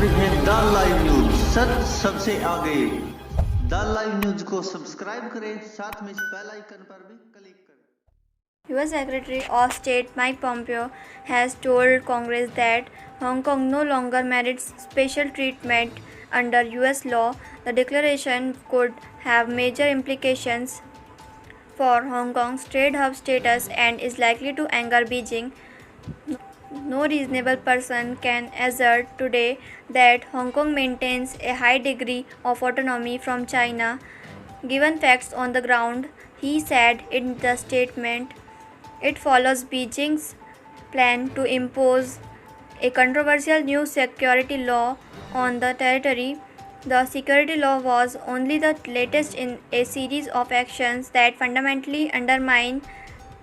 रहे हैं the live news, सच सबसे आगे। द लाइव न्यूज को सब्सक्राइब करें, साथ में इस बेल आइकन पर भी क्लिक करें। U.S. Secretary of State Mike Pompeo has told Congress that Hong Kong no longer merits special treatment under U.S. law. The declaration could have major implications for Hong Kong's trade hub status and is likely to anger Beijing. No reasonable person can assert today that Hong Kong maintains a high degree of autonomy from China, given facts on the ground, he said in the statement. It follows Beijing's plan to impose a controversial new security law on the territory. The security law was only the latest in a series of actions that fundamentally undermine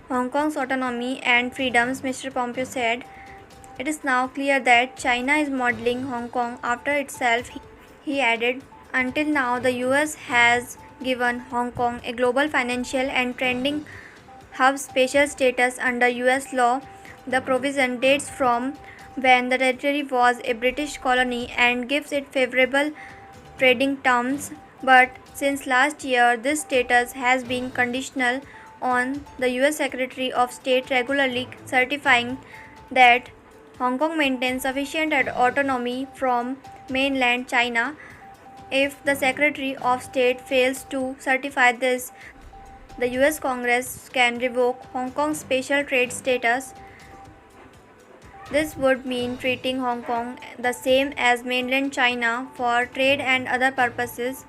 Hong Kong's autonomy and freedoms, Mr. Pompeo said. It is now clear that China is modeling Hong Kong after itself, he added. Until now, the US has given Hong Kong a global financial and trading hub special status under US law. The provision dates from when the territory was a British colony and gives it favorable trading terms, but since last year, this status has been conditional on the US Secretary of State regularly certifying that Hong Kong maintains sufficient autonomy from mainland China. If the Secretary of State fails to certify this, the US Congress can revoke Hong Kong's special trade status. This would mean treating Hong Kong the same as mainland China for trade and other purposes.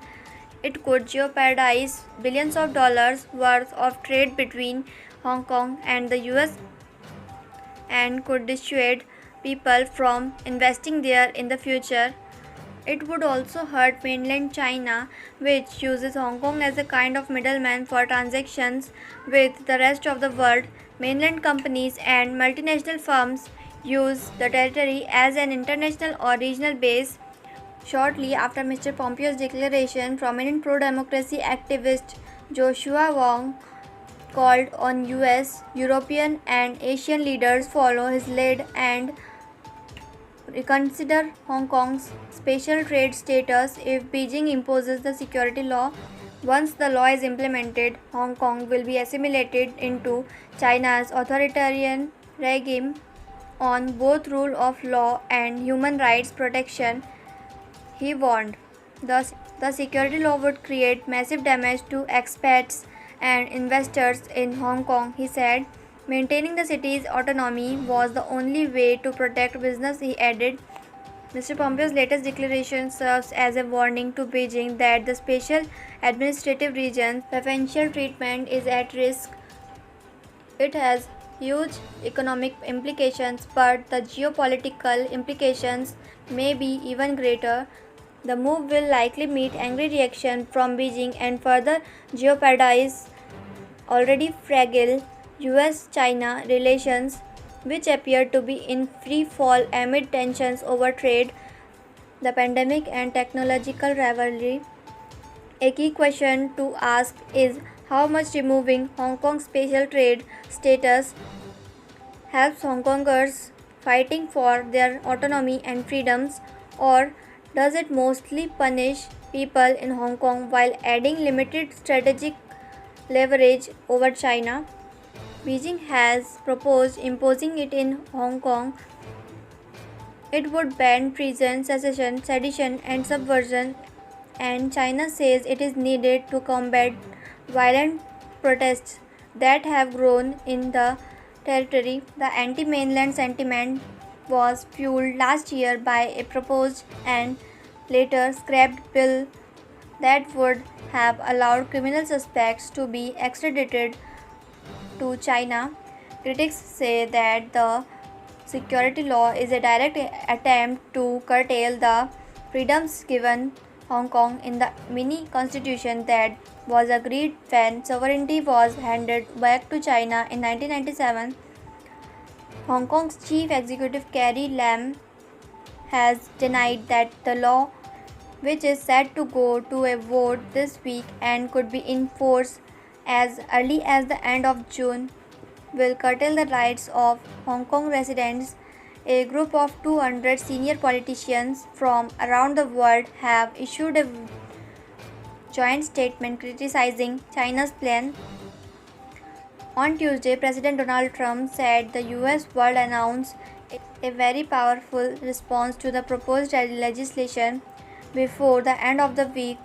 It could jeopardize billions of dollars worth of trade between Hong Kong and the US and could dissuade people from investing there in the future. It would also hurt mainland China, which uses Hong Kong as a kind of middleman for transactions with the rest of the world. Mainland companies and multinational firms use the territory as an international or regional base. Shortly after Mr. Pompeo's declaration, prominent pro-democracy activist Joshua Wong called on US, European and Asian leaders follow his lead and reconsider Hong Kong's special trade status if Beijing imposes the security law. Once the law is implemented, Hong Kong will be assimilated into China's authoritarian regime on both rule of law and human rights protection, he warned. The security law would create massive damage to expats and investors in Hong Kong, he said. Maintaining the city's autonomy was the only way to protect business, he added. Mr. Pompeo's latest declaration serves as a warning to Beijing that the special administrative region's preferential treatment is at risk. It has huge economic implications, but the geopolitical implications may be even greater. The move will likely meet angry reaction from Beijing and further jeopardize already fragile US-China relations, which appear to be in free fall amid tensions over trade, the pandemic, and technological rivalry. A key question to ask is how much removing Hong Kong's special trade status helps Hong Kongers fighting for their autonomy and freedoms, or does it mostly punish people in Hong Kong while adding limited strategic leverage over China? Beijing has proposed imposing it in Hong Kong. It would ban treason, sedition, and subversion, and China says it is needed to combat violent protests that have grown in the territory. The anti-mainland sentiment was fueled last year by a proposed and later scrapped bill that would have allowed criminal suspects to be extradited to China. Critics say that the security law is a direct attempt to curtail the freedoms given Hong Kong in the mini constitution that was agreed when sovereignty was handed back to China in 1997. Hong Kong's chief executive Carrie Lam has denied that the law, which is set to go to a vote this week and could be in force as early as the end of June, will curtail the rights of Hong Kong residents A group of 200 senior politicians from around the world have issued a joint statement criticizing China's plan. On Tuesday, President Donald Trump said the US would announce a very powerful response to the proposed legislation before the end of the week.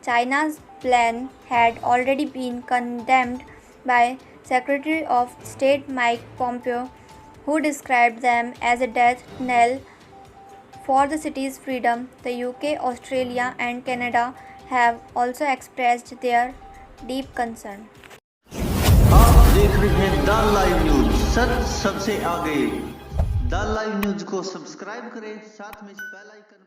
China's plan had already been condemned by Secretary of State Mike Pompeo, who described them as a death knell for the city's freedom. The UK, Australia, and Canada have also expressed their deep concern. आप देख रहे हैं the live news, सच सबसे आगे। The live news को subscribe करें, साथ में इस बेल आइकन